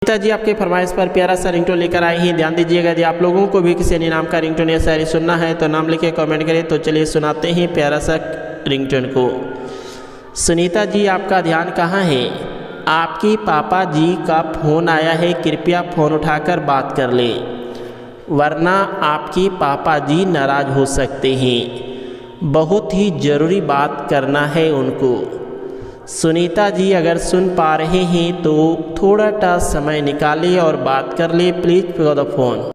सुनीता जी आपके फरमाइश पर प्यारा सा रिंगटोन लेकर आए हैं। ध्यान दीजिएगा, यदि आप लोगों को भी किसी अन्य नाम का रिंगटोन या शायरी सुनना है तो नाम लिखे कमेंट करें। तो चलिए सुनाते हैं प्यारा सा रिंगटोन को। सुनीता जी आपका ध्यान कहाँ है? आपकी पापा जी का फ़ोन आया है, कृपया फ़ोन उठाकर बात कर लें, वरना आपकी पापा जी नाराज़ हो सकते हैं। बहुत ही ज़रूरी बात करना है उनको। सुनीता जी अगर सुन पा रहे हैं तो थोड़ा सा समय निकालिए और बात कर ले, प्लीज़ पिक द फ़ोन।